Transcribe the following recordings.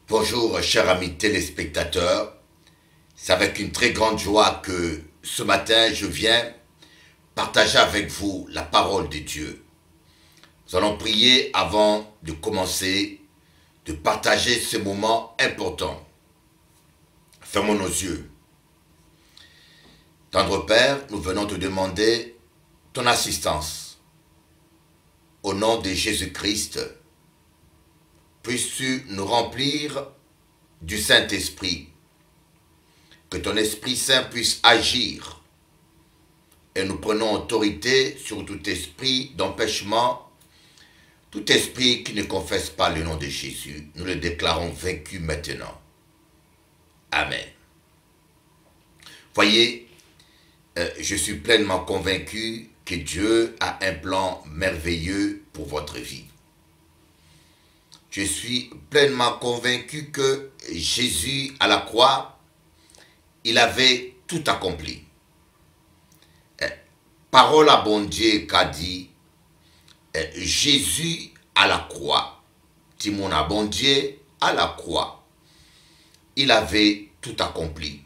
Bonjour chers amis téléspectateurs, c'est avec une très grande joie que ce matin je viens partager avec vous la parole de Dieu. Nous allons prier avant de commencer, de partager ce moment important. Fermons nos yeux. Tendre Père, nous venons te demander ton assistance. Au nom de Jésus-Christ, puisses-tu nous remplir du Saint-Esprit, que ton Esprit Saint puisse agir, et nous prenons autorité sur tout esprit d'empêchement, tout esprit qui ne confesse pas le nom de Jésus, nous le déclarons vaincu maintenant. Amen. Voyez, je suis pleinement convaincu que Dieu a un plan merveilleux pour votre vie. Je suis pleinement convaincu que Jésus à la croix, il avait tout accompli. Parole à bon Dieu qu'a dit Jésus à la croix. Timon à bon Dieu à la croix. Il avait tout accompli.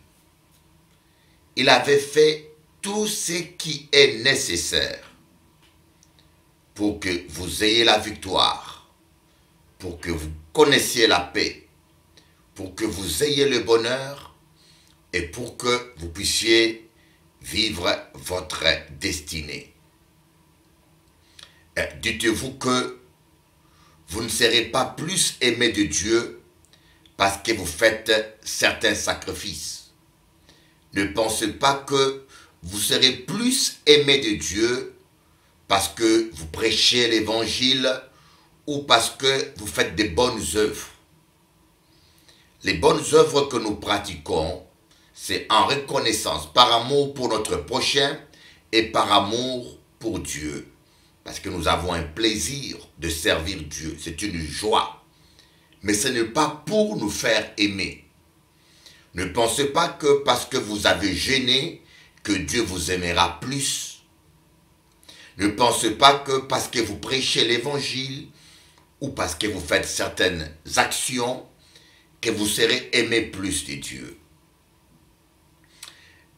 Il avait fait tout ce qui est nécessaire pour que vous ayez la victoire, pour que vous connaissiez la paix, pour que vous ayez le bonheur et pour que vous puissiez vivre votre destinée. Dites-vous que vous ne serez pas plus aimé de Dieu parce que vous faites certains sacrifices. Ne pensez pas que vous serez plus aimé de Dieu parce que vous prêchez l'évangile ou parce que vous faites des bonnes œuvres. Les bonnes œuvres que nous pratiquons, c'est en reconnaissance, par amour pour notre prochain et par amour pour Dieu. Parce que nous avons un plaisir de servir Dieu, c'est une joie. Mais ce n'est pas pour nous faire aimer. Ne pensez pas que parce que vous avez jeûné, que Dieu vous aimera plus. Ne pensez pas que parce que vous prêchez l'évangile ou parce que vous faites certaines actions, que vous serez aimé plus de Dieu.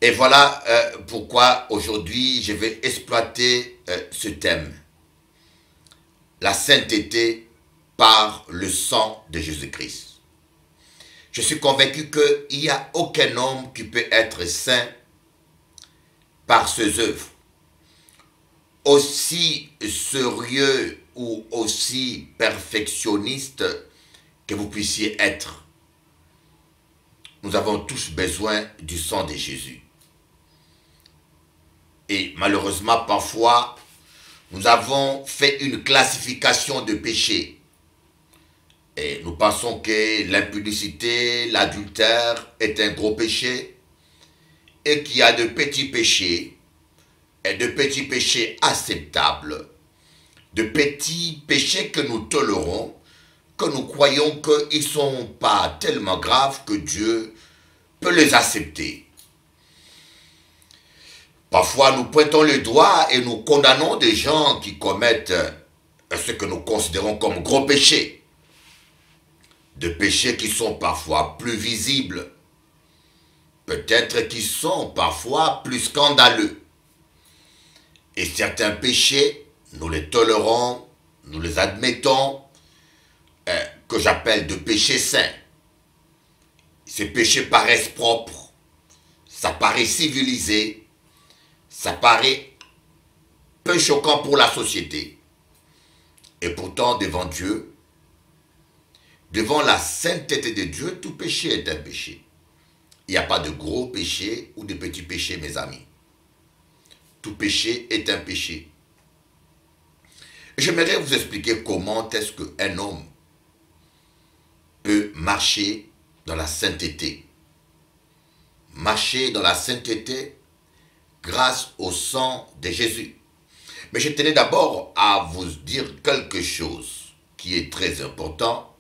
Et voilà pourquoi aujourd'hui je vais exploiter ce thème. La sainteté par le sang de Jésus-Christ. Je suis convaincu qu'il n'y a aucun homme qui peut être saint par ses œuvres. Aussi sérieux ou aussi perfectionniste que vous puissiez être, nous avons tous besoin du sang de Jésus. Et malheureusement, parfois, nous avons fait une classification de péchés. Et nous pensons que l'impudicité, l'adultère est un gros péché et qu'il y a de petits péchés et de petits péchés acceptables, de petits péchés que nous tolérons, que nous croyons qu'ils ne sont pas tellement graves que Dieu peut les accepter. Parfois, nous pointons le doigt et nous condamnons des gens qui commettent ce que nous considérons comme gros péchés. De péchés qui sont parfois plus visibles, peut-être qui sont parfois plus scandaleux. Et certains péchés, nous les tolérons, nous les admettons, que j'appelle de péchés saints. Ces péchés paraissent propres, ça paraît civilisé, ça paraît peu choquant pour la société. Et pourtant, devant Dieu, devant la sainteté de Dieu, tout péché est un péché. Il n'y a pas de gros péché ou de petits péchés, mes amis. Tout péché est un péché. J'aimerais vous expliquer comment est-ce qu'un homme peut marcher dans la sainteté. Marcher dans la sainteté grâce au sang de Jésus. Mais je tenais d'abord à vous dire quelque chose qui est très important.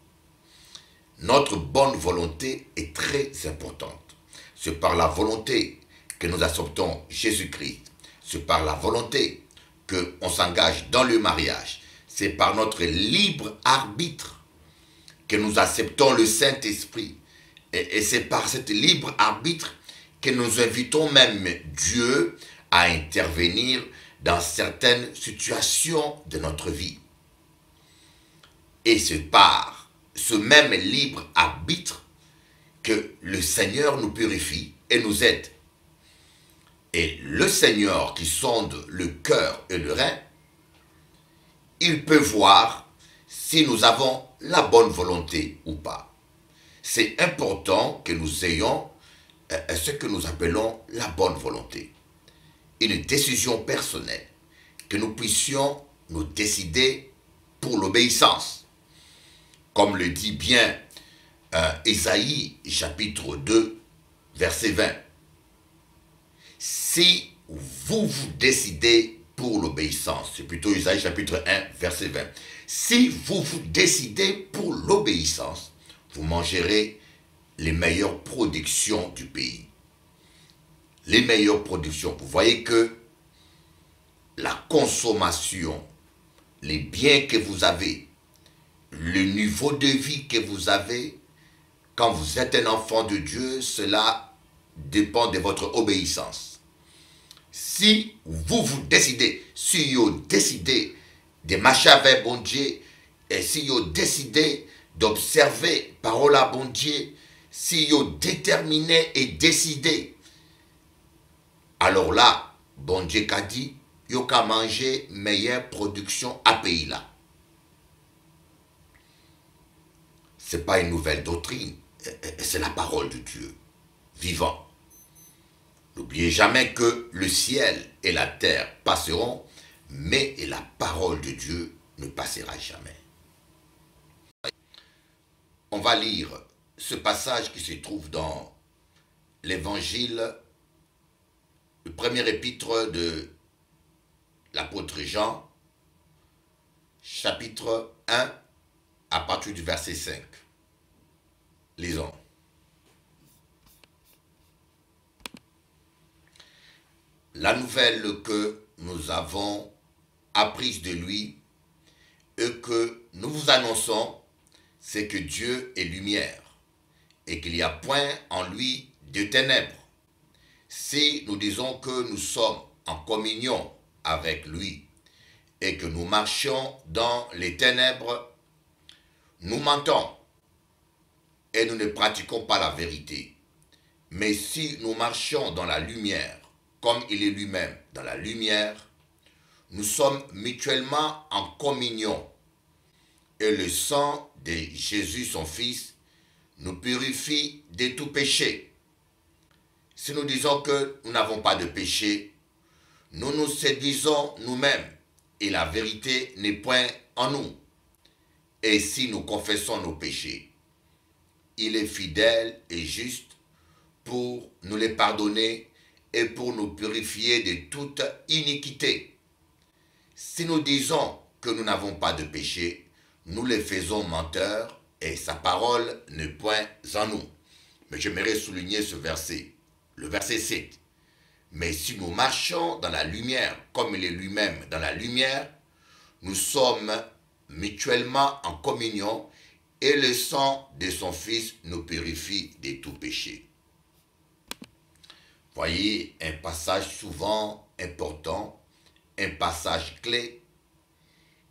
Notre bonne volonté est très importante. C'est par la volonté que nous acceptons Jésus-Christ. C'est par la volonté qu'on s'engage dans le mariage. C'est par notre libre arbitre que nous acceptons le Saint-Esprit. Et c'est par cet libre arbitre que nous invitons même Dieu à intervenir dans certaines situations de notre vie. Et c'est par ce même libre arbitre que le Seigneur nous purifie et nous aide. Et le Seigneur qui sonde le cœur et le rein, il peut voir si nous avons la bonne volonté ou pas. C'est important que nous ayons ce que nous appelons la bonne volonté. Une décision personnelle, que nous puissions nous décider pour l'obéissance. Comme le dit bien Ésaïe chapitre 2, verset 20. Si vous vous décidez pour l'obéissance, c'est plutôt Ésaïe chapitre 1, verset 20. Si vous vous décidez pour l'obéissance, vous mangerez les meilleures productions du pays. Les meilleures productions. Vous voyez que la consommation, les biens que vous avez, le niveau de vie que vous avez, quand vous êtes un enfant de Dieu, cela dépend de votre obéissance. Si vous vous décidez, si vous décidez de marcher avec bon Dieu, et si vous décidez d'observer parole à bon Dieu, si vous déterminez et décidez, alors là, bon Dieu qu'a dit, vous qu'à manger meilleure production à pays là. Ce n'est pas une nouvelle doctrine, c'est la parole de Dieu, vivant. N'oubliez jamais que le ciel et la terre passeront, mais la parole de Dieu ne passera jamais. On va lire ce passage qui se trouve dans l'évangile, le premier épître de l'apôtre Jean, chapitre 1, à partir du verset 5. Lisons. La nouvelle que nous avons apprise de lui et que nous vous annonçons, c'est que Dieu est lumière et qu'il n'y a point en lui de ténèbres. Si nous disons que nous sommes en communion avec lui et que nous marchions dans les ténèbres, nous mentons et nous ne pratiquons pas la vérité. Mais si nous marchions dans la lumière, comme il est lui-même dans la lumière, nous sommes mutuellement en communion. Et le sang de Jésus, son Fils, nous purifie de tout péché. Si nous disons que nous n'avons pas de péché, nous nous séduisons nous-mêmes et la vérité n'est point en nous. Et si nous confessons nos péchés, il est fidèle et juste pour nous les pardonner et pour nous purifier de toute iniquité. Si nous disons que nous n'avons pas de péché, nous les faisons menteurs et sa parole n'est point en nous. Mais j'aimerais souligner ce verset, le verset 7. Mais si nous marchons dans la lumière, comme il est lui-même dans la lumière, nous sommes mutuellement en communion et le sang de son Fils nous purifie de tout péché. Voyez, un passage souvent important, un passage clé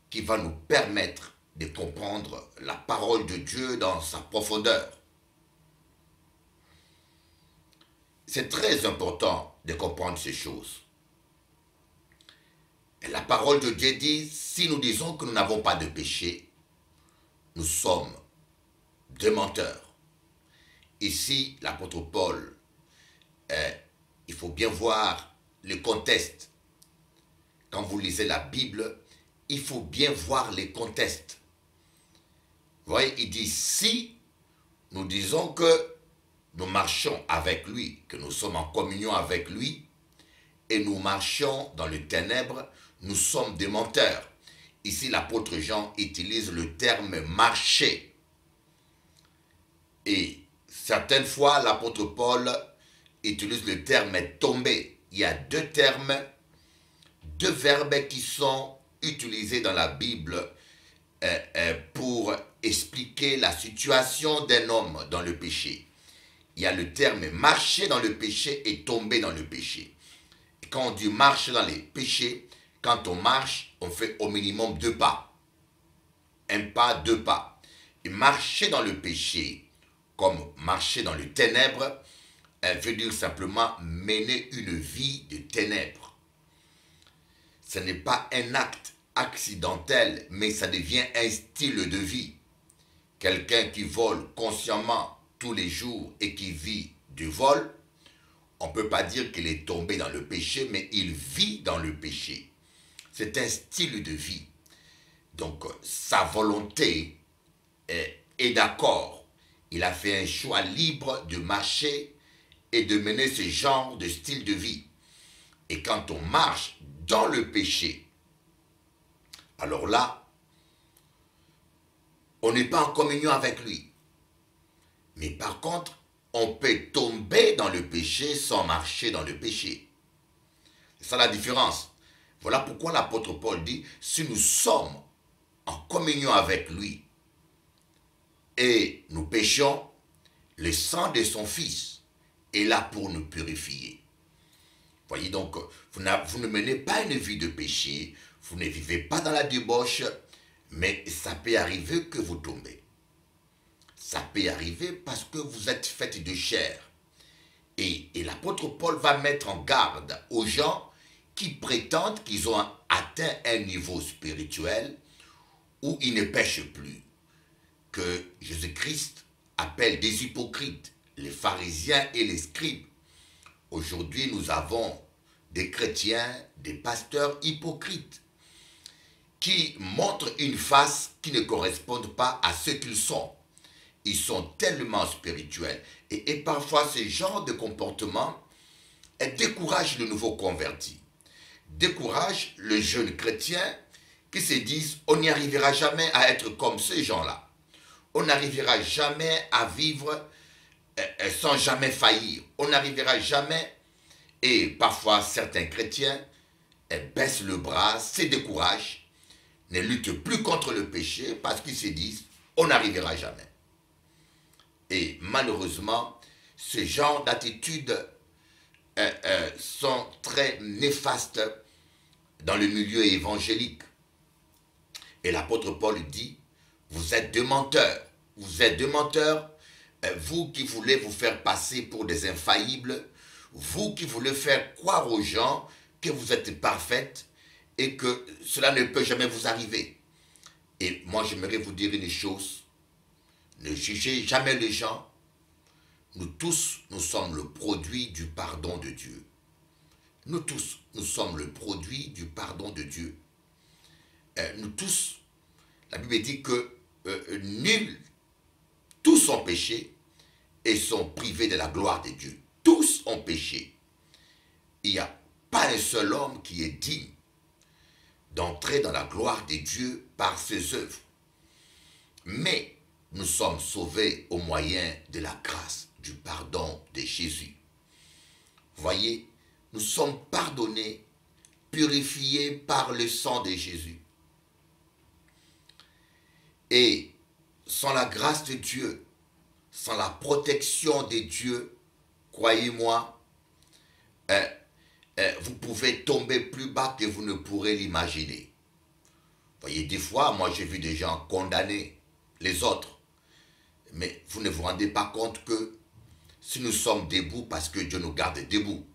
qui va nous permettre de comprendre la parole de Dieu dans sa profondeur. C'est très important de comprendre ces choses. Et la parole de Dieu dit, si nous disons que nous n'avons pas de péché, nous sommes des menteurs. Ici, l'apôtre Paul, il faut bien voir le contexte. Quand vous lisez la Bible, il faut bien voir les contextes. Vous voyez, il dit, si nous disons que nous marchons avec lui, que nous sommes en communion avec lui, et nous marchons dans les ténèbres, nous sommes des menteurs. Ici, l'apôtre Jean utilise le terme marcher. Et certaines fois, l'apôtre Paul utilise le terme tomber. Il y a deux termes, deux verbes qui sont utilisés dans la Bible pour expliquer la situation d'un homme dans le péché. Il y a le terme marcher dans le péché et tomber dans le péché. Et quand on dit marcher dans les péchés, quand on marche, on fait au minimum 2 pas. 1 pas, 2 pas. Et marcher dans le péché, comme marcher dans les ténèbres, veut dire simplement mener une vie de ténèbres. Ce n'est pas un acte accidentel, mais ça devient un style de vie. Quelqu'un qui vole consciemment tous les jours et qui vit du vol, on ne peut pas dire qu'il est tombé dans le péché, mais il vit dans le péché. C'est un style de vie. Donc, sa volonté est d'accord. Il a fait un choix libre de marcher et de mener ce genre de style de vie. Et quand on marche dans le péché, alors là, on n'est pas en communion avec lui. Mais par contre, on peut tomber dans le péché sans marcher dans le péché. C'est ça la différence. Voilà pourquoi l'apôtre Paul dit, si nous sommes en communion avec lui et nous péchons, le sang de son Fils est là pour nous purifier. Voyez donc, vous ne menez pas une vie de péché, vous ne vivez pas dans la débauche, mais ça peut arriver que vous tombez. Ça peut arriver parce que vous êtes fait de chair. Et l'apôtre Paul va mettre en garde aux gens qui prétendent qu'ils ont atteint un niveau spirituel où ils ne pêchent plus, que Jésus-Christ appelle des hypocrites, les pharisiens et les scribes. Aujourd'hui, nous avons des chrétiens, des pasteurs hypocrites qui montrent une face qui ne correspond pas à ce qu'ils sont. Ils sont tellement spirituels. Et parfois, ce genre de comportement décourage le nouveau converti, décourage le jeune chrétien qui se disent on n'y arrivera jamais à être comme ces gens-là. On n'arrivera jamais à vivre sans jamais faillir. On n'arrivera jamais. Et parfois, certains chrétiens baissent le bras, se découragent, ne luttent plus contre le péché parce qu'ils se disent on n'arrivera jamais. Et malheureusement, ce genre d'attitudes sont très néfastes dans le milieu évangélique. Et l'apôtre Paul dit, vous êtes des menteurs. Vous êtes des menteurs, vous qui voulez vous faire passer pour des infaillibles, vous qui voulez faire croire aux gens que vous êtes parfaite et que cela ne peut jamais vous arriver. Et moi, j'aimerais vous dire une chose. Ne jugez jamais les gens. Nous tous, nous sommes le produit du pardon de Dieu. Nous tous, nous sommes le produit du pardon de Dieu. Nous tous, la Bible dit que tous ont péché et sont privés de la gloire de Dieu. Tous ont péché. Il n'y a pas un seul homme qui est digne d'entrer dans la gloire de Dieu par ses œuvres. Mais nous sommes sauvés au moyen de la grâce, du pardon de Jésus. Voyez, nous sommes pardonnés, purifiés par le sang de Jésus. Et sans la grâce de Dieu, sans la protection de Dieu, croyez-moi, vous pouvez tomber plus bas que vous ne pourrez l'imaginer. Voyez, des fois, moi j'ai vu des gens condamner les autres. Mais vous ne vous rendez pas compte que si nous sommes debout, parce que Dieu nous garde debout,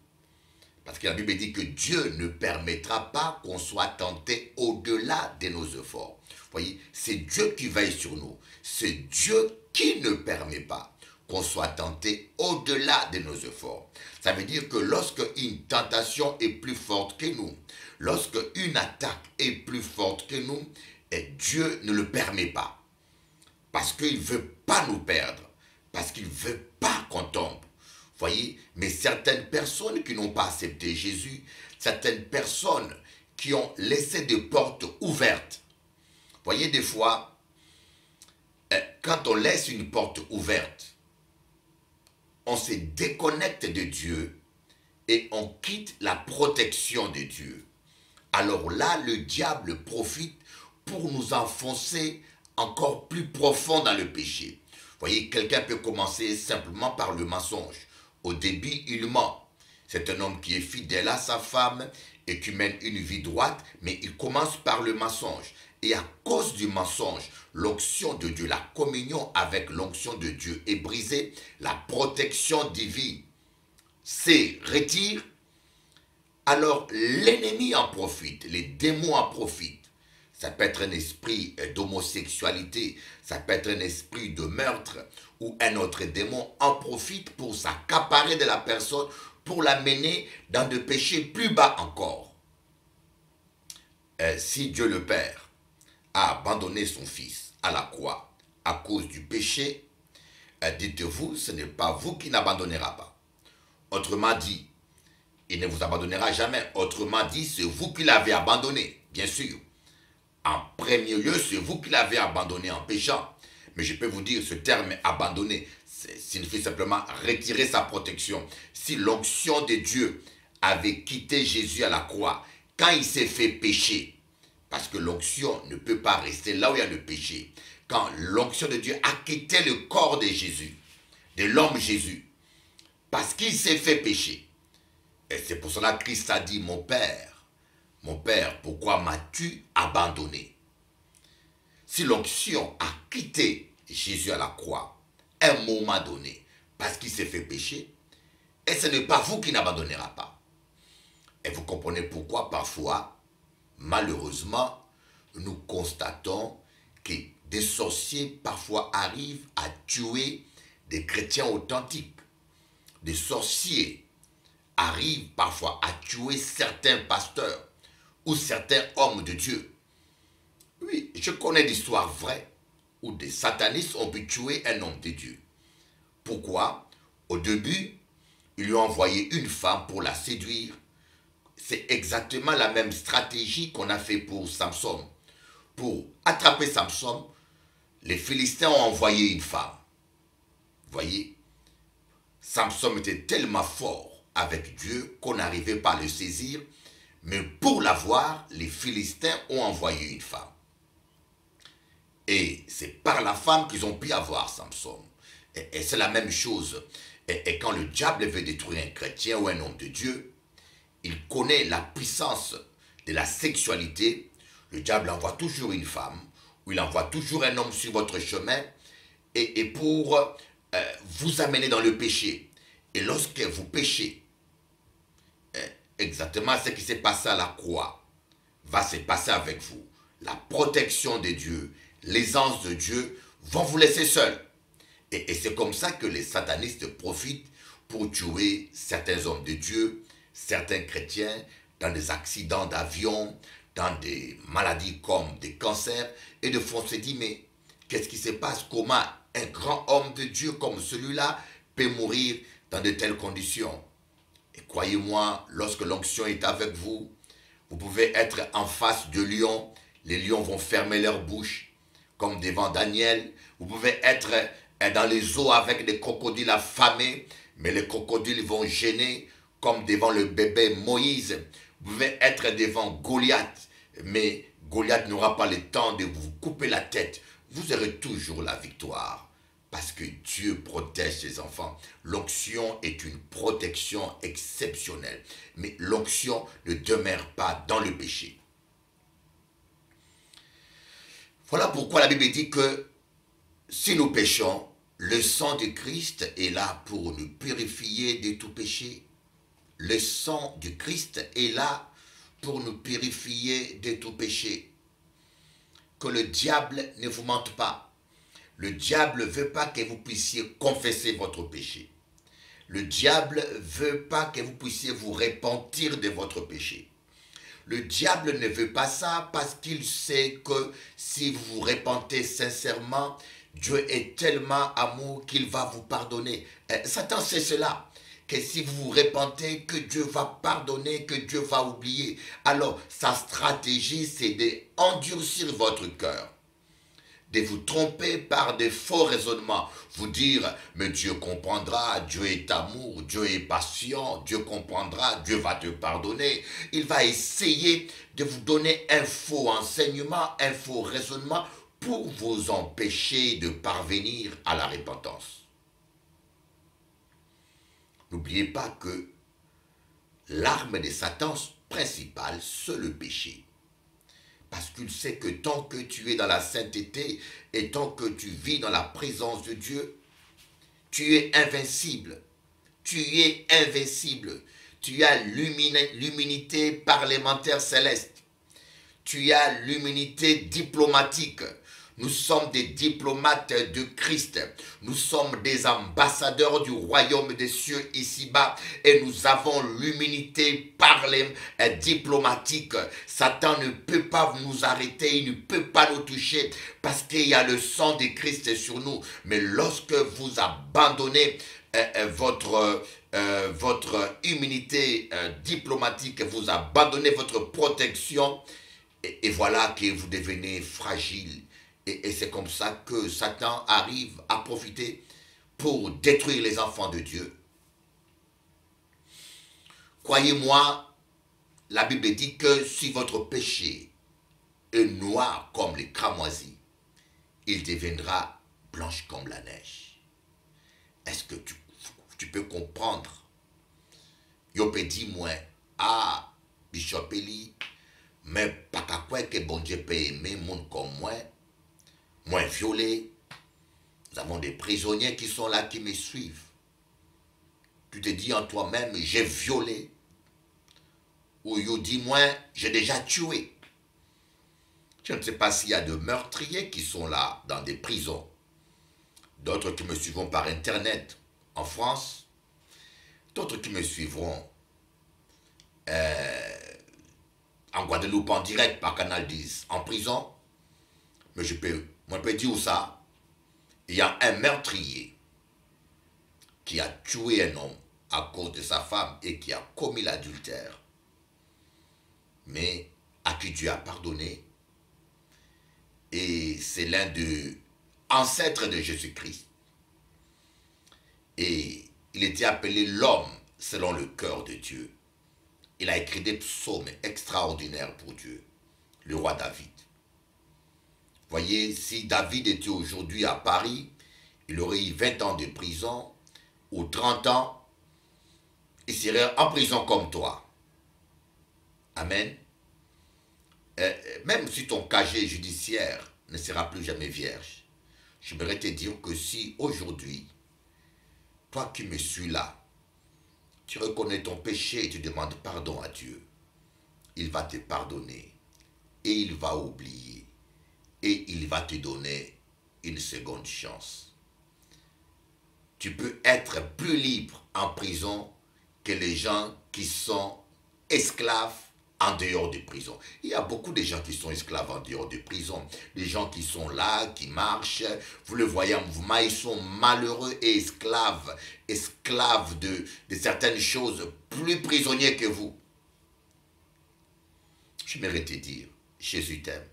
parce que la Bible dit que Dieu ne permettra pas qu'on soit tenté au-delà de nos efforts. Voyez, c'est Dieu qui veille sur nous. C'est Dieu qui ne permet pas qu'on soit tenté au-delà de nos efforts. Ça veut dire que lorsque une tentation est plus forte que nous, lorsque une attaque est plus forte que nous, Dieu ne le permet pas. Parce qu'il ne veut pas nous perdre, parce qu'il ne veut pas qu'on tombe. Voyez, mais certaines personnes qui n'ont pas accepté Jésus, certaines personnes qui ont laissé des portes ouvertes. Voyez, des fois, quand on laisse une porte ouverte, on se déconnecte de Dieu et on quitte la protection de Dieu. Alors là, le diable profite pour nous enfoncer encore plus profond dans le péché. Vous voyez, quelqu'un peut commencer simplement par le mensonge. Au début, il ment. C'est un homme qui est fidèle à sa femme et qui mène une vie droite, mais il commence par le mensonge. Et à cause du mensonge, l'onction de Dieu, la communion avec l'onction de Dieu est brisée, la protection divine se retire. Alors l'ennemi en profite, les démons en profitent. Ça peut être un esprit d'homosexualité, ça peut être un esprit de meurtre, ou un autre démon en profite pour s'accaparer de la personne, pour la mener dans des péchés plus bas encore. Si Dieu le Père a abandonné son Fils à la croix à cause du péché, dites-vous, ce n'est pas vous qui n'abandonnera pas. Autrement dit, il ne vous abandonnera jamais. Autrement dit, c'est vous qui l'avez abandonné, bien sûr. En premier lieu, c'est vous qui l'avez abandonné en péchant. Mais je peux vous dire, ce terme abandonné signifie simplement retirer sa protection. Si l'onction de Dieu avait quitté Jésus à la croix, quand il s'est fait pécher, parce que l'onction ne peut pas rester là où il y a le péché, quand l'onction de Dieu a quitté le corps de Jésus, de l'homme Jésus, parce qu'il s'est fait pécher, et c'est pour cela que Christ a dit, mon Père, pourquoi m'as-tu abandonné? Si l'onction a quitté Jésus à la croix, à un moment donné, parce qu'il s'est fait pécher, et ce n'est pas vous qui n'abandonnera pas. Et vous comprenez pourquoi parfois, malheureusement, nous constatons que des sorciers parfois arrivent à tuer des chrétiens authentiques. Des sorciers arrivent parfois à tuer certains pasteurs ou certains hommes de Dieu. Oui, je connais d'histoires vraies où des satanistes ont pu tuer un homme de Dieu. Pourquoi? Au début, ils lui ont envoyé une femme pour la séduire. C'est exactement la même stratégie qu'on a fait pour Samson. Pour attraper Samson, les Philistins ont envoyé une femme. Vous voyez, Samson était tellement fort avec Dieu qu'on n'arrivait pas à le saisir. Mais pour l'avoir, les Philistins ont envoyé une femme. Et c'est par la femme qu'ils ont pu avoir Samson. Et c'est la même chose. Et quand le diable veut détruire un chrétien ou un homme de Dieu, il connaît la puissance de la sexualité. Le diable envoie toujours une femme, ou il envoie toujours un homme sur votre chemin, et pour vous amener dans le péché. Et lorsque vous péchez, exactement ce qui s'est passé à la croix va se passer avec vous. La protection de Dieu, l'aisance de Dieu vont vous laisser seuls. Et c'est comme ça que les satanistes profitent pour tuer certains hommes de Dieu, certains chrétiens, dans des accidents d'avion, dans des maladies comme des cancers, et de fond se dit, mais qu'est-ce qui se passe? Comment un grand homme de Dieu comme celui-là peut mourir dans de telles conditions? Et croyez-moi, lorsque l'onction est avec vous, vous pouvez être en face de lions, les lions vont fermer leur bouche, comme devant Daniel. Vous pouvez être dans les eaux avec des crocodiles affamés, mais les crocodiles vont gêner, comme devant le bébé Moïse. Vous pouvez être devant Goliath, mais Goliath n'aura pas le temps de vous couper la tête. Vous aurez toujours la victoire. Parce que Dieu protège ses enfants. L'onction est une protection exceptionnelle. Mais l'onction ne demeure pas dans le péché. Voilà pourquoi la Bible dit que si nous péchons, le sang de Christ est là pour nous purifier de tout péché. Le sang du Christ est là pour nous purifier de tout péché. Que le diable ne vous mente pas. Le diable ne veut pas que vous puissiez confesser votre péché. Le diable ne veut pas que vous puissiez vous repentir de votre péché. Le diable ne veut pas ça parce qu'il sait que si vous vous repentez sincèrement, Dieu est tellement amour qu'il va vous pardonner. Satan sait cela, que si vous vous repentez, que Dieu va pardonner, que Dieu va oublier. Alors, sa stratégie, c'est d'endurcir votre cœur. de vous tromper par des faux raisonnements. Vous dire, mais Dieu comprendra, Dieu est amour, Dieu est patient, Dieu comprendra, Dieu va te pardonner. Il va essayer de vous donner un faux enseignement, un faux raisonnement pour vous empêcher de parvenir à la repentance. N'oubliez pas que l'arme de Satan principale, c'est le péché. Parce qu'il sait que tant que tu es dans la sainteté et tant que tu vis dans la présence de Dieu, tu es invincible. Tu es invincible. Tu as l'immunité parlementaire céleste. Tu as l'immunité diplomatique. Nous sommes des diplomates de Christ. Nous sommes des ambassadeurs du royaume des cieux ici-bas. Et nous avons l'immunité diplomatique. Satan ne peut pas nous arrêter. Il ne peut pas nous toucher. Parce qu'il y a le sang de Christ sur nous. Mais lorsque vous abandonnez votre immunité diplomatique, vous abandonnez votre protection, et voilà que vous devenez fragile. Et c'est comme ça que Satan arrive à profiter pour détruire les enfants de Dieu. Croyez-moi, la Bible dit que si votre péché est noir comme les cramoisis, il deviendra blanche comme la neige. Est-ce que tu peux comprendre? Yo peut dire moi, ah, Bishop Eli, mais pas qu'à quoi que bon Dieu peut aimer monde comme moi, moins violé. Nous avons des prisonniers qui sont là, qui me suivent. Tu te dis en toi-même, j'ai violé. Ou tu dis, moi, j'ai déjà tué. Je ne sais pas s'il y a de meurtriers qui sont là, dans des prisons. D'autres qui me suivront par Internet, en France. D'autres qui me suivront en Guadeloupe, en direct, par Canal 10, en prison. Mais je peux dire où ça? Il y a un meurtrier qui a tué un homme à cause de sa femme et qui a commis l'adultère, mais à qui Dieu a pardonné. Et c'est l'un des ancêtres de Jésus-Christ. Et il était appelé l'homme selon le cœur de Dieu. Il a écrit des psaumes extraordinaires pour Dieu, le roi David. Voyez, si David était aujourd'hui à Paris, il aurait eu 20 ans de prison ou 30 ans, il serait en prison comme toi. Amen. Même si ton casier judiciaire ne sera plus jamais vierge, j'aimerais te dire que si aujourd'hui, toi qui me suis là, tu reconnais ton péché et tu demandes pardon à Dieu, il va te pardonner et il va oublier. Et il va te donner une seconde chance. Tu peux être plus libre en prison que les gens qui sont esclaves en dehors de prison. Il y a beaucoup de gens qui sont esclaves en dehors de prison. Des gens qui sont là, qui marchent, vous le voyez en mouvement, ils sont malheureux et esclaves de certaines choses, plus prisonniers que vous. J'aimerais te dire, Jésus t'aime.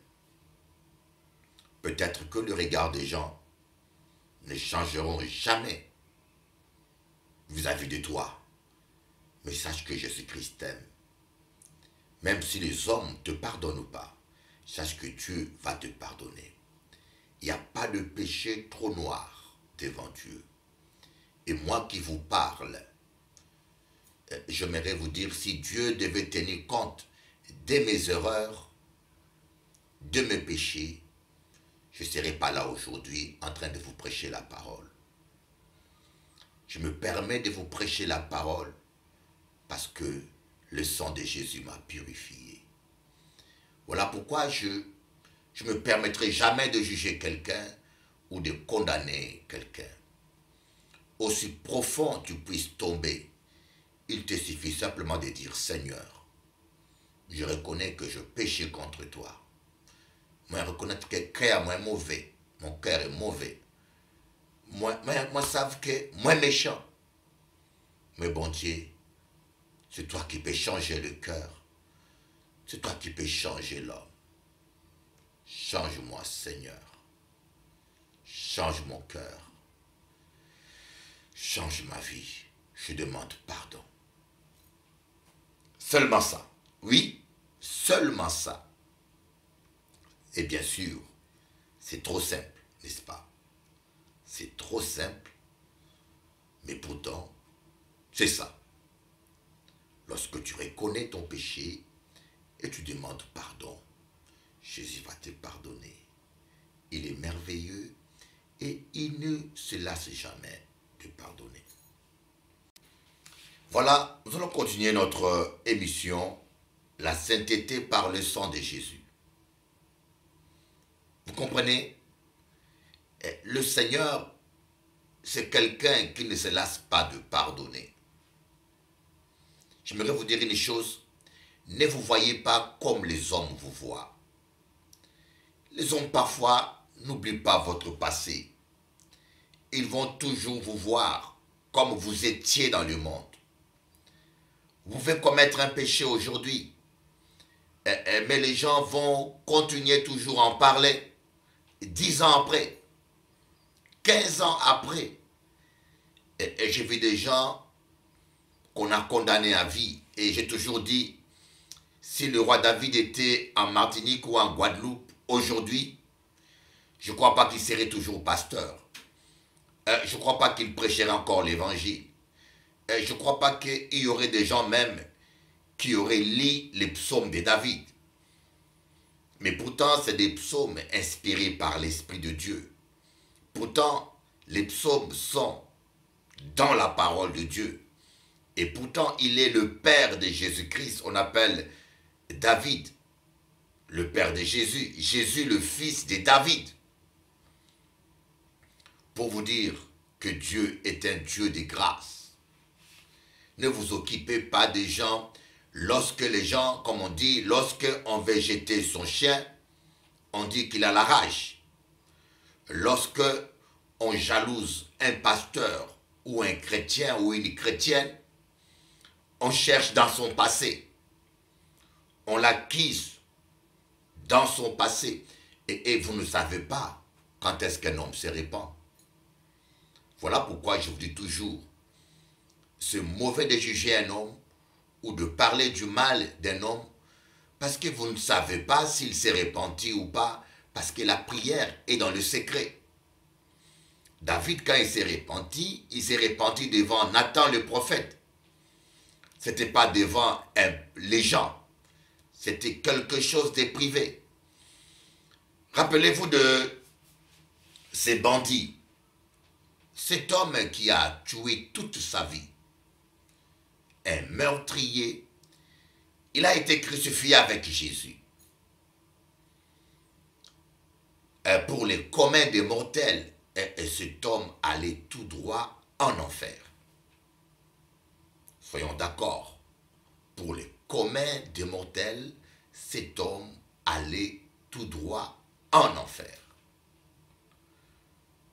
Peut-être que le regard des gens ne changeront jamais vis-à-vis de toi. Mais sache que Jésus-Christ t'aime. Même si les hommes ne te pardonnent pas, sache que Dieu va te pardonner. Il n'y a pas de péché trop noir devant Dieu. Et moi qui vous parle, j'aimerais vous dire, si Dieu devait tenir compte de mes erreurs, de mes péchés, je ne serai pas là aujourd'hui en train de vous prêcher la parole. Je me permets de vous prêcher la parole parce que le sang de Jésus m'a purifié. Voilà pourquoi je ne me permettrai jamais de juger quelqu'un ou de condamner quelqu'un. Aussi profond tu puisses tomber, il te suffit simplement de dire, Seigneur, je reconnais que je péchais contre toi. Moi, reconnaître que le cœur est mauvais. Mon cœur est mauvais. Moi, savent que moi méchant. Mais bon Dieu, c'est toi qui peux changer le cœur. C'est toi qui peux changer l'homme. Change-moi, Seigneur. change mon cœur, change ma vie, je demande pardon. Seulement ça. Oui, seulement ça. Et bien sûr, c'est trop simple, n'est-ce pas? C'est trop simple, mais pourtant, c'est ça. Lorsque tu reconnais ton péché et tu demandes pardon, Jésus va te pardonner. Il est merveilleux et il ne se lasse jamais de pardonner. Voilà, nous allons continuer notre émission, la sainteté par le sang de Jésus. Vous comprenez? Le Seigneur, c'est quelqu'un qui ne se lasse pas de pardonner. J'aimerais vous dire une chose, ne vous voyez pas comme les hommes vous voient. Les hommes parfois n'oublient pas votre passé. Ils vont toujours vous voir comme vous étiez dans le monde. Vous pouvez commettre un péché aujourd'hui, mais les gens vont continuer toujours à en parler 10 ans après, 15 ans après. Et j'ai vu des gens qu'on a condamnés à vie. Et j'ai toujours dit, si le roi David était en Martinique ou en Guadeloupe aujourd'hui, je ne crois pas qu'il serait toujours pasteur. Je ne crois pas qu'il prêcherait encore l'évangile. Je ne crois pas qu'il y aurait des gens même qui auraient lu les psaumes de David. Mais pourtant, c'est des psaumes inspirés par l'Esprit de Dieu. Pourtant, les psaumes sont dans la parole de Dieu. Et pourtant, il est le père de Jésus-Christ. On appelle David le père de Jésus. Jésus, le fils de David. Pour vous dire que Dieu est un Dieu de grâce. Ne vous occupez pas des gens. Lorsque les gens, comme on dit, lorsque on veut jeter son chien, on dit qu'il a la rage. Lorsque on jalouse un pasteur ou un chrétien ou une chrétienne, on cherche dans son passé. On l'accuse dans son passé. Et vous ne savez pas quand est-ce qu'un homme se répand. Voilà pourquoi je vous dis toujours, c'est mauvais de juger un homme ou de parler du mal d'un homme parce que vous ne savez pas s'il s'est repenti ou pas, parce que la prière est dans le secret. David, quand il s'est repenti devant Nathan le prophète. Ce n'était pas devant les gens. C'était quelque chose de privé. Rappelez-vous de ces bandits. Cet homme qui a tué toute sa vie, un meurtrier, il a été crucifié avec Jésus. Pour les communs des mortels, cet homme allait tout droit en enfer. Soyons d'accord. Pour les communs des mortels, cet homme allait tout droit en enfer.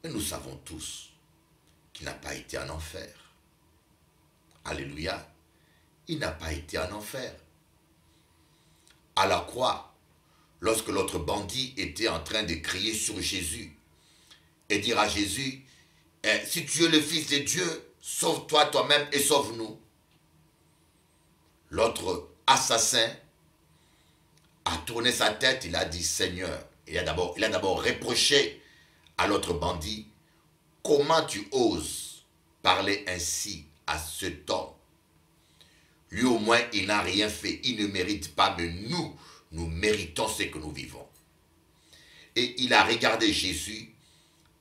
Et nous savons tous qu'il n'a pas été en enfer. Alléluia. Il n'a pas été en enfer. À la croix, lorsque l'autre bandit était en train de crier sur Jésus et dire à Jésus, si tu es le Fils de Dieu, sauve-toi toi-même et sauve-nous. L'autre assassin a tourné sa tête, il a dit Seigneur, il a d'abord reproché à l'autre bandit, comment tu oses parler ainsi à cet homme? Lui au moins, il n'a rien fait, il ne mérite pas, mais nous méritons ce que nous vivons. Et il a regardé Jésus,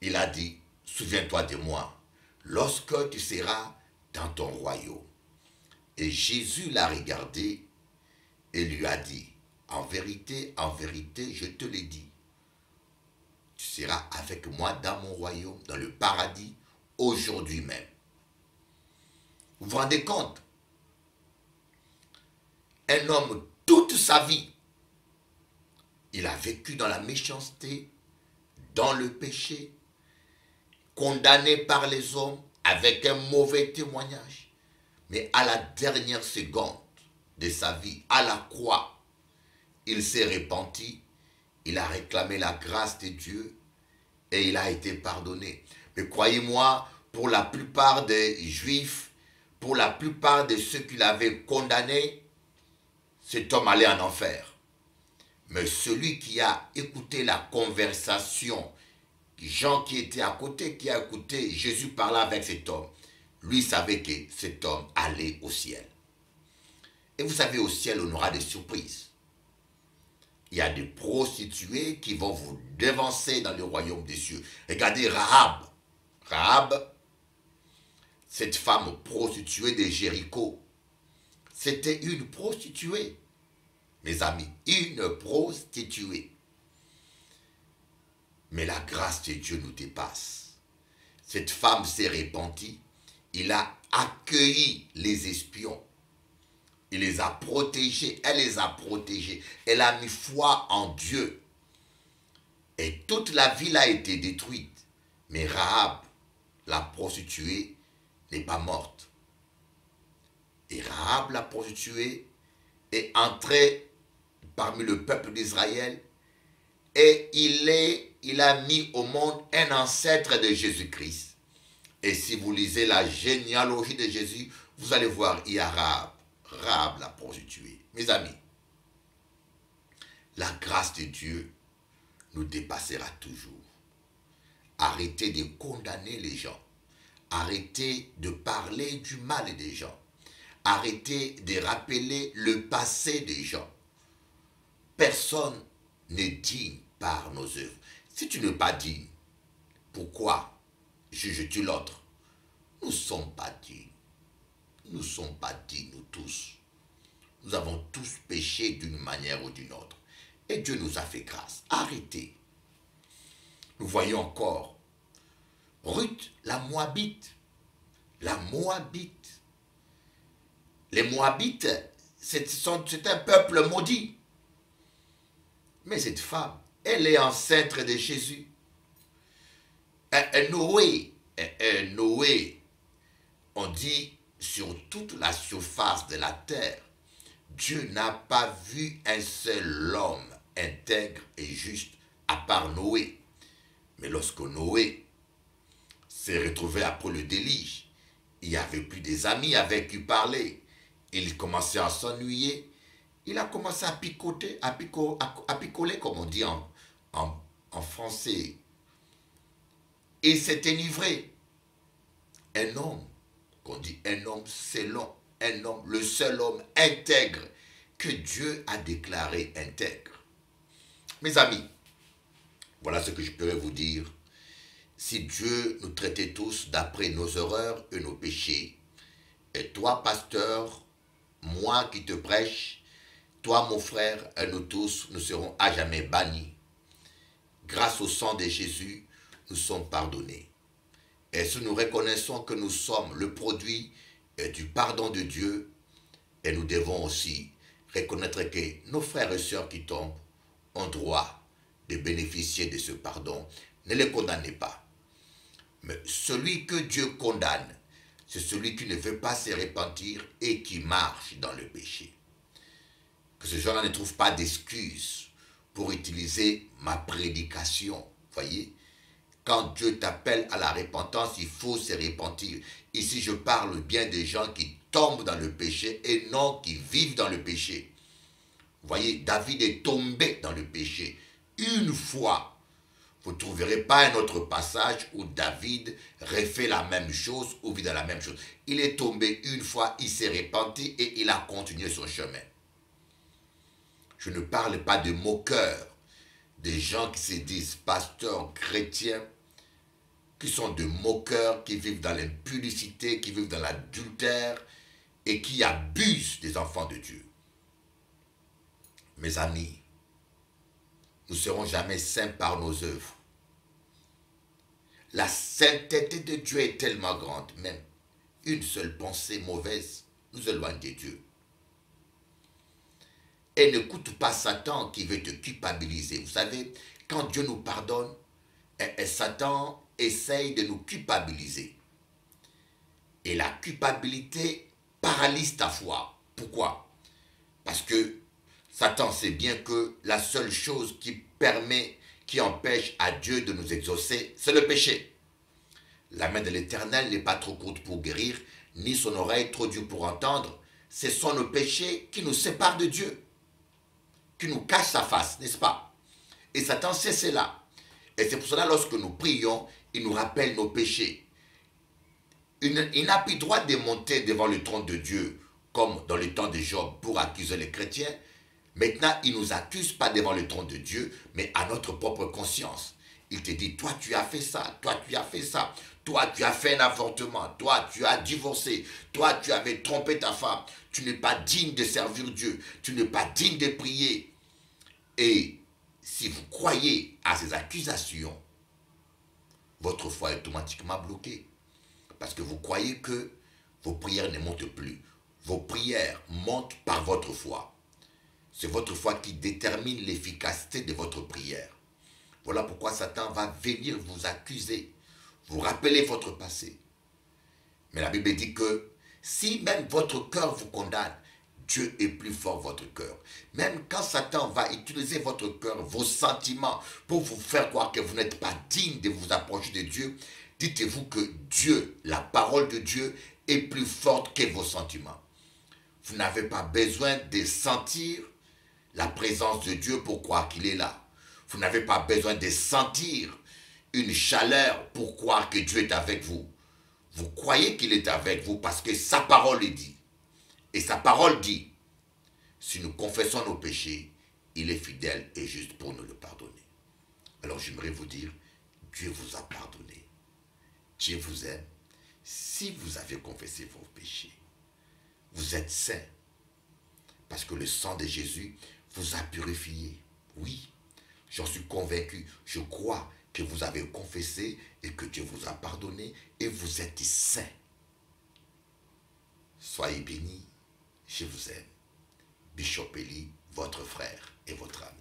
il a dit, souviens-toi de moi, lorsque tu seras dans ton royaume. Et Jésus l'a regardé et lui a dit, en vérité, je te l'ai dit, tu seras avec moi dans mon royaume, dans le paradis, aujourd'hui même. Vous vous rendez compte? Un homme, toute sa vie, il a vécu dans la méchanceté, dans le péché, condamné par les hommes, avec un mauvais témoignage. Mais à la dernière seconde de sa vie, à la croix, il s'est repenti, il a réclamé la grâce de Dieu et il a été pardonné. Mais croyez-moi, pour la plupart des Juifs, pour la plupart de ceux qui l'avaient condamné, cet homme allait en enfer. Mais celui qui a écouté la conversation, Jean qui était à côté, qui a écouté Jésus parler avec cet homme, lui savait que cet homme allait au ciel. Et vous savez, au ciel, on aura des surprises. Il y a des prostituées qui vont vous devancer dans le royaume des cieux. Regardez Rahab. Rahab, cette femme prostituée de Jéricho, c'était une prostituée. Mes amis, une prostituée. Mais la grâce de Dieu nous dépasse. Cette femme s'est repentie. Il a accueilli les espions. Il les a protégés. Elle les a protégés. Elle a mis foi en Dieu. Et toute la ville a été détruite. Mais Rahab, la prostituée, n'est pas morte. Et Rahab, la prostituée, est entrée parmi le peuple d'Israël et il a mis au monde un ancêtre de Jésus-Christ. Et si vous lisez la généalogie de Jésus, vous allez voir, il y a Rahab la prostituée. Mes amis, la grâce de Dieu nous dépassera toujours. Arrêtez de condamner les gens. Arrêtez de parler du mal des gens. Arrêtez de rappeler le passé des gens. Personne n'est digne par nos œuvres. Si tu n'es pas digne, pourquoi juges-tu l'autre? Nous ne sommes pas dignes. Nous ne sommes pas dignes, nous tous. Nous avons tous péché d'une manière ou d'une autre. Et Dieu nous a fait grâce. Arrêtez. Nous voyons encore Ruth, la Moabite. La Moabite. Les Moabites, c'est un peuple maudit. Mais cette femme, elle est enceinte de Jésus. Noé, on dit sur toute la surface de la terre, Dieu n'a pas vu un seul homme intègre et juste à part Noé. Mais lorsque Noé s'est retrouvé après le déluge, il n'y avait plus des amis avec qui parler. Il commençait à s'ennuyer. Il a commencé à picoter, à picoler, comme on dit en français. Il s'est enivré. Un homme, qu'on dit un homme selon, un homme, le seul homme intègre que Dieu a déclaré intègre. Mes amis, voilà ce que je pourrais vous dire. Si Dieu nous traitait tous d'après nos erreurs et nos péchés, et toi, pasteur, moi qui te prêche, toi, mon frère, et nous tous, nous serons à jamais bannis. Grâce au sang de Jésus, nous sommes pardonnés. Et si nous reconnaissons que nous sommes le produit du pardon de Dieu, et nous devons aussi reconnaître que nos frères et sœurs qui tombent ont droit de bénéficier de ce pardon. Ne les condamnez pas. Mais celui que Dieu condamne, c'est celui qui ne veut pas se repentir et qui marche dans le péché. Que ce genre-là ne trouve pas d'excuses pour utiliser ma prédication. Voyez, quand Dieu t'appelle à la repentance, il faut se repentir. Ici, je parle bien des gens qui tombent dans le péché et non qui vivent dans le péché. Voyez, David est tombé dans le péché une fois. Vous ne trouverez pas un autre passage où David refait la même chose ou vit dans la même chose. Il est tombé une fois, il s'est repenti et il a continué son chemin. Je ne parle pas de moqueurs, des gens qui se disent pasteurs chrétiens, qui sont de moqueurs, qui vivent dans l'impudicité, qui vivent dans l'adultère et qui abusent des enfants de Dieu. Mes amis, nous ne serons jamais saints par nos œuvres. La sainteté de Dieu est tellement grande, même une seule pensée mauvaise nous éloigne de Dieu. Et n'écoute pas Satan qui veut te culpabiliser. Vous savez, quand Dieu nous pardonne, Satan essaye de nous culpabiliser. Et la culpabilité paralyse ta foi. Pourquoi? Parce que Satan sait bien que la seule chose qui permet, qui empêche à Dieu de nous exaucer, c'est le péché. La main de l'Éternel n'est pas trop courte pour guérir, ni son oreille trop dure pour entendre. Ce sont nos péchés qui nous séparent de Dieu, qui nous cachent sa face, n'est-ce pas? Et Satan sait cela. Et c'est pour cela, lorsque nous prions, il nous rappelle nos péchés. Il n'a plus droit de monter devant le trône de Dieu, comme dans le temps de Job, pour accuser les chrétiens. Maintenant, il ne nous accuse pas devant le trône de Dieu, mais à notre propre conscience. Il te dit, toi tu as fait ça, toi tu as fait ça, toi tu as fait un avortement, toi tu as divorcé, toi tu avais trompé ta femme, tu n'es pas digne de servir Dieu, tu n'es pas digne de prier. Et si vous croyez à ces accusations, votre foi est automatiquement bloquée. Parce que vous croyez que vos prières ne montent plus. Vos prières montent par votre foi. C'est votre foi qui détermine l'efficacité de votre prière. Voilà pourquoi Satan va venir vous accuser, vous rappeler votre passé. Mais la Bible dit que si même votre cœur vous condamne, Dieu est plus fort que votre cœur. Même quand Satan va utiliser votre cœur, vos sentiments, pour vous faire croire que vous n'êtes pas digne de vous approcher de Dieu, dites-vous que Dieu, la parole de Dieu, est plus forte que vos sentiments. Vous n'avez pas besoin de sentir la présence de Dieu pour croire qu'il est là. Vous n'avez pas besoin de sentir une chaleur pour croire que Dieu est avec vous. Vous croyez qu'il est avec vous parce que sa parole est dit. Et sa parole dit, si nous confessons nos péchés, il est fidèle et juste pour nous le pardonner. Alors j'aimerais vous dire, Dieu vous a pardonné. Dieu vous aime. Si vous avez confessé vos péchés, vous êtes saints. Parce que le sang de Jésus vous a purifié. Oui, j'en suis convaincu. Je crois que vous avez confessé et que Dieu vous a pardonné et vous êtes saints. Soyez bénis. Je vous aime. Bishop Eli, votre frère et votre ami.